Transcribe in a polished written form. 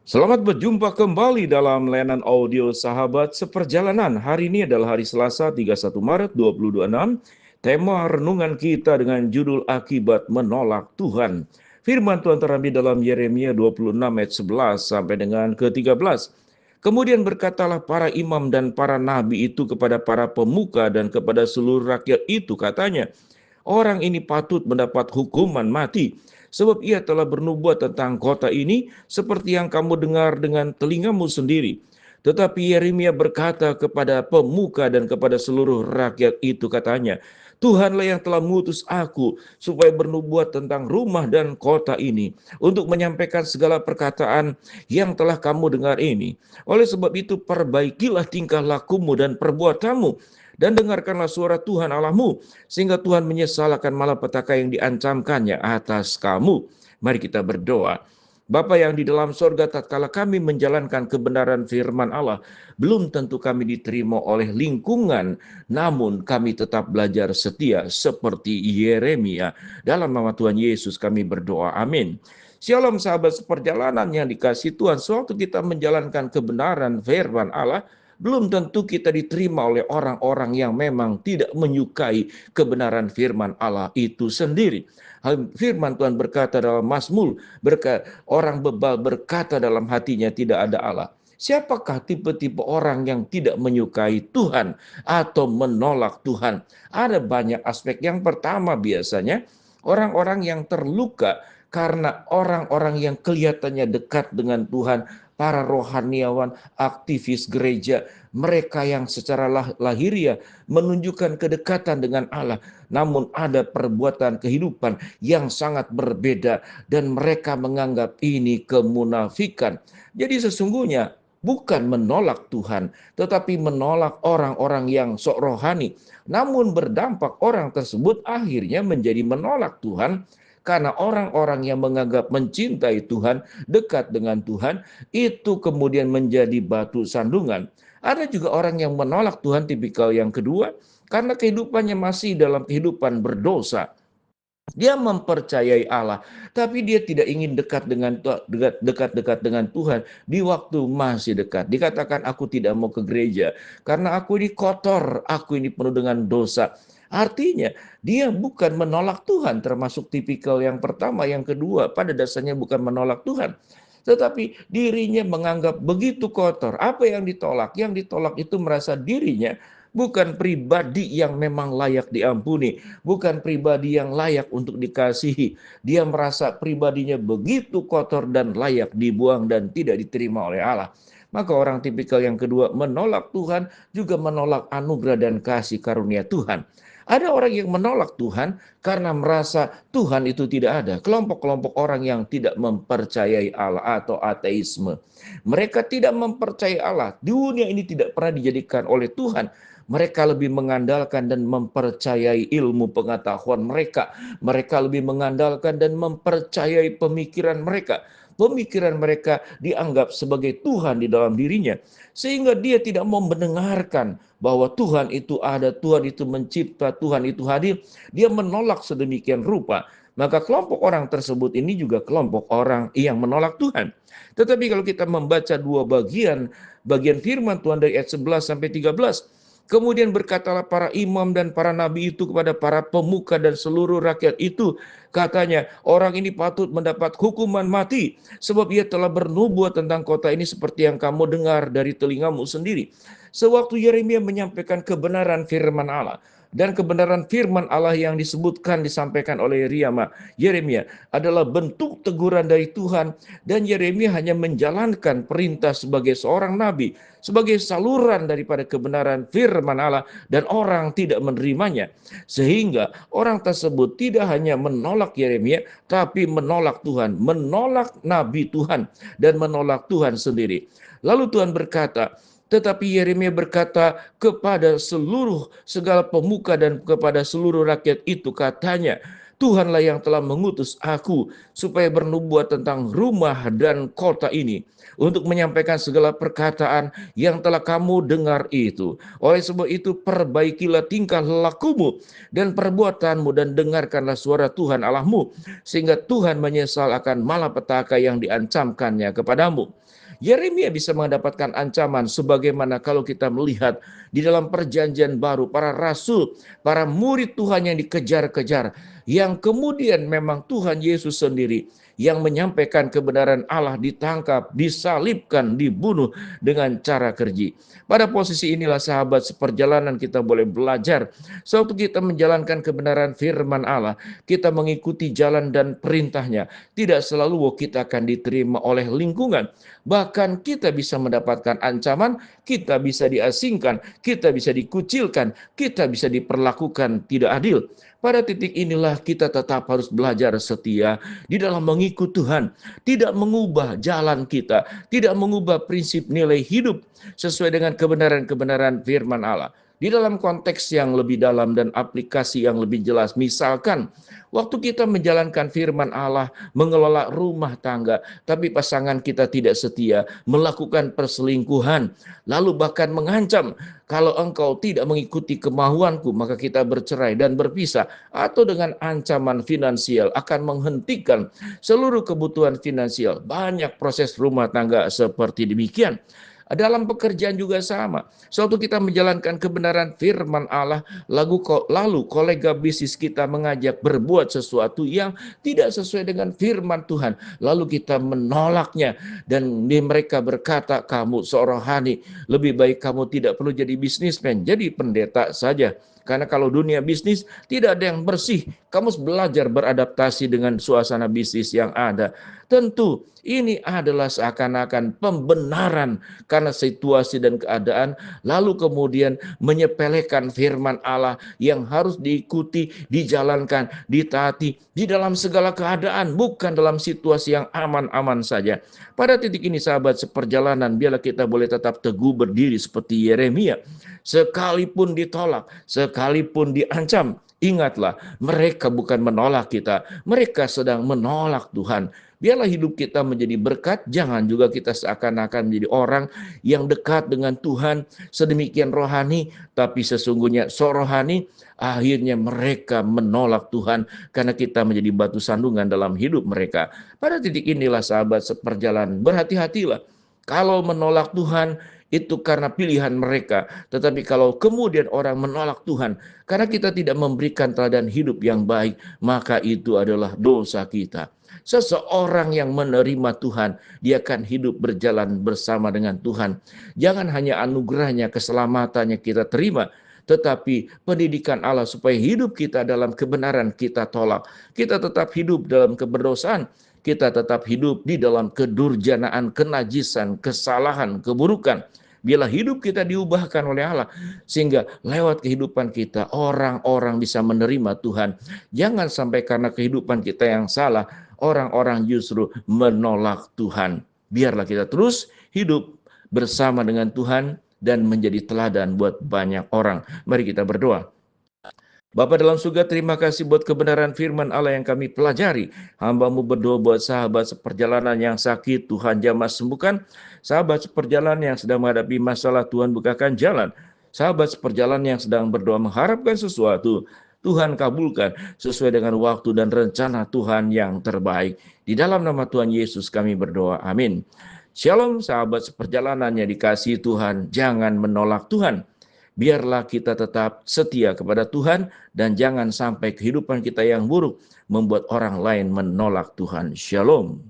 Selamat berjumpa kembali dalam layanan audio Sahabat Seperjalanan. Hari ini adalah hari Selasa 31 Maret 2026. Tema renungan kita dengan judul Akibat Menolak Tuhan. Firman Tuhan terambil dalam Yeremia 26 ayat 11 sampai dengan ke-13. Kemudian berkatalah para imam dan para nabi itu kepada para pemuka dan kepada seluruh rakyat itu, katanya, orang ini patut mendapat hukuman mati, sebab ia telah bernubuat tentang kota ini seperti yang kamu dengar dengan telingamu sendiri. Tetapi Yeremia berkata kepada pemuka dan kepada seluruh rakyat itu, katanya, Tuhanlah yang telah mengutus aku supaya bernubuat tentang rumah dan kota ini, untuk menyampaikan segala perkataan yang telah kamu dengar ini. Oleh sebab itu perbaikilah tingkah lakumu dan perbuatanmu, dan dengarkanlah suara Tuhan Allahmu, sehingga Tuhan menyesalkan malapetaka yang diancamkannya atas kamu. Mari kita berdoa. Bapa yang di dalam sorga, tatkala kami menjalankan kebenaran firman Allah, belum tentu kami diterima oleh lingkungan, namun kami tetap belajar setia seperti Yeremia. Dalam nama Tuhan Yesus kami berdoa, amin. Shalom sahabat seperjalanan yang dikasihi Tuhan. Sewaktu kita menjalankan kebenaran firman Allah, belum tentu kita diterima oleh orang-orang yang memang tidak menyukai kebenaran firman Allah itu sendiri. Firman Tuhan berkata dalam Mazmur, orang bebal berkata dalam hatinya tidak ada Allah. Siapakah tipe-tipe orang yang tidak menyukai Tuhan atau menolak Tuhan? Ada banyak aspek. Yang pertama biasanya orang-orang yang terluka karena orang-orang yang kelihatannya dekat dengan Tuhan, para rohaniawan, aktivis gereja, mereka yang secara lahiriah menunjukkan kedekatan dengan Allah, namun ada perbuatan kehidupan yang sangat berbeda dan mereka menganggap ini kemunafikan. Jadi sesungguhnya bukan menolak Tuhan, tetapi menolak orang-orang yang sok rohani. Namun berdampak orang tersebut akhirnya menjadi menolak Tuhan, karena orang-orang yang menganggap mencintai Tuhan, dekat dengan Tuhan, itu kemudian menjadi batu sandungan. Ada juga orang yang menolak Tuhan tipikal yang kedua, karena kehidupannya masih dalam kehidupan berdosa. Dia mempercayai Allah, tapi dia tidak ingin dekat-dekat dengan Tuhan di waktu masih dekat. Dikatakan aku tidak mau ke gereja karena aku ini kotor, aku ini penuh dengan dosa. Artinya dia bukan menolak Tuhan, termasuk tipikal yang pertama, yang kedua pada dasarnya bukan menolak Tuhan, tetapi dirinya menganggap begitu kotor. Apa yang ditolak? Yang ditolak itu merasa dirinya bukan pribadi yang memang layak diampuni, bukan pribadi yang layak untuk dikasihi. Dia merasa pribadinya begitu kotor dan layak dibuang dan tidak diterima oleh Allah. Maka orang tipikal yang kedua menolak Tuhan, juga menolak anugerah dan kasih karunia Tuhan. Ada orang yang menolak Tuhan karena merasa Tuhan itu tidak ada. Kelompok-kelompok orang yang tidak mempercayai Allah atau ateisme. Mereka tidak mempercayai Allah. Dunia ini tidak pernah dijadikan oleh Tuhan. Mereka lebih mengandalkan dan mempercayai ilmu pengetahuan mereka. Mereka lebih mengandalkan dan mempercayai pemikiran mereka. Pemikiran mereka dianggap sebagai Tuhan di dalam dirinya, sehingga dia tidak mau mendengarkan bahwa Tuhan itu ada, Tuhan itu mencipta, Tuhan itu hadir. Dia menolak sedemikian rupa. Maka kelompok orang tersebut ini juga kelompok orang yang menolak Tuhan. Tetapi kalau kita membaca dua bagian firman Tuhan dari ayat 11 sampai 13, kemudian berkatalah para imam dan para nabi itu kepada para pemuka dan seluruh rakyat itu, katanya, orang ini patut mendapat hukuman mati, sebab ia telah bernubuat tentang kota ini seperti yang kamu dengar dari telingamu sendiri. Sewaktu Yeremia menyampaikan kebenaran firman Allah, dan kebenaran firman Allah yang disampaikan oleh Yeremia adalah bentuk teguran dari Tuhan, dan Yeremia hanya menjalankan perintah sebagai seorang nabi, sebagai saluran daripada kebenaran firman Allah, dan orang tidak menerimanya. Sehingga orang tersebut tidak hanya menolak Yeremia, tapi menolak Tuhan, menolak nabi Tuhan, dan menolak Tuhan sendiri. Lalu Tuhan berkata, tetapi Yeremia berkata kepada segala pemuka dan kepada seluruh rakyat itu, katanya, Tuhanlah yang telah mengutus aku supaya bernubuat tentang rumah dan kota ini, untuk menyampaikan segala perkataan yang telah kamu dengar itu. Oleh sebab itu perbaikilah tingkah lakumu dan perbuatanmu, dan dengarkanlah suara Tuhan Allahmu, sehingga Tuhan menyesal akan malapetaka yang diancamkannya kepadamu. Yeremia bisa mendapatkan ancaman sebagaimana kalau kita melihat di dalam perjanjian baru para rasul, para murid Tuhan yang dikejar-kejar, yang kemudian memang Tuhan Yesus sendiri yang menyampaikan kebenaran Allah ditangkap, disalibkan, dibunuh dengan cara keji. Pada posisi inilah sahabat seperjalanan kita boleh belajar. Sewaktu kita menjalankan kebenaran firman Allah, kita mengikuti jalan dan perintahnya, tidak selalu kita akan diterima oleh lingkungan. Bahkan kita bisa mendapatkan ancaman, kita bisa diasingkan, kita bisa dikucilkan, kita bisa diperlakukan tidak adil. Pada titik inilah kita tetap harus belajar setia di dalam mengikut Tuhan, tidak mengubah jalan kita, tidak mengubah prinsip nilai hidup sesuai dengan kebenaran-kebenaran firman Allah. Di dalam konteks yang lebih dalam dan aplikasi yang lebih jelas, misalkan waktu kita menjalankan firman Allah, mengelola rumah tangga, tapi pasangan kita tidak setia, melakukan perselingkuhan, lalu bahkan mengancam, kalau engkau tidak mengikuti kemauanku, maka kita bercerai dan berpisah, atau dengan ancaman finansial akan menghentikan seluruh kebutuhan finansial. Banyak proses rumah tangga seperti demikian. Dalam pekerjaan juga sama. Suatu kita menjalankan kebenaran firman Allah, lalu kolega bisnis kita mengajak berbuat sesuatu yang tidak sesuai dengan firman Tuhan. Lalu kita menolaknya, dan mereka berkata, kamu seorang rohani, lebih baik kamu tidak perlu jadi bisnismen, jadi pendeta saja. Karena kalau dunia bisnis tidak ada yang bersih, kamu harus belajar beradaptasi dengan suasana bisnis yang ada. Tentu ini adalah seakan-akan pembenaran karena situasi dan keadaan, lalu kemudian menyepelekan firman Allah yang harus diikuti, dijalankan, ditaati di dalam segala keadaan, bukan dalam situasi yang aman-aman saja. Pada titik ini sahabat seperjalanan, biarlah kita boleh tetap teguh berdiri seperti Yeremia. Sekalipun ditolak, sekalipun diancam, ingatlah, mereka bukan menolak kita, mereka sedang menolak Tuhan. Biarlah hidup kita menjadi berkat, jangan juga kita seakan-akan menjadi orang yang dekat dengan Tuhan, sedemikian rohani, tapi sesungguhnya so rohani, akhirnya mereka menolak Tuhan karena kita menjadi batu sandungan dalam hidup mereka. Pada titik inilah sahabat seperjalanan, berhati-hatilah. Kalau menolak Tuhan, itu karena pilihan mereka. Tetapi kalau kemudian orang menolak Tuhan karena kita tidak memberikan teladan hidup yang baik, maka itu adalah dosa kita. Seseorang yang menerima Tuhan, dia akan hidup berjalan bersama dengan Tuhan. Jangan hanya anugerahnya, keselamatannya kita terima, tetapi pendidikan Allah supaya hidup kita dalam kebenaran kita tolak. Kita tetap hidup dalam keberdosaan, kita tetap hidup di dalam kedurjanaan, kenajisan, kesalahan, keburukan. Biarlah hidup kita diubahkan oleh Allah, sehingga lewat kehidupan kita orang-orang bisa menerima Tuhan. Jangan sampai karena kehidupan kita yang salah, orang-orang justru menolak Tuhan. Biarlah kita terus hidup bersama dengan Tuhan dan menjadi teladan buat banyak orang. Mari kita berdoa. Bapa dalam surga, terima kasih buat kebenaran firman Allah yang kami pelajari. Hamba-Mu berdoa buat sahabat seperjalanan yang sakit, Tuhan jamah sembuhkan. Sahabat seperjalanan yang sedang menghadapi masalah, Tuhan bukakan jalan. Sahabat seperjalanan yang sedang berdoa mengharapkan sesuatu, Tuhan kabulkan sesuai dengan waktu dan rencana Tuhan yang terbaik. Di dalam nama Tuhan Yesus kami berdoa, amin. Shalom sahabat seperjalanannya dikasihi Tuhan, jangan menolak Tuhan. Biarlah kita tetap setia kepada Tuhan dan jangan sampai kehidupan kita yang buruk membuat orang lain menolak Tuhan. Shalom.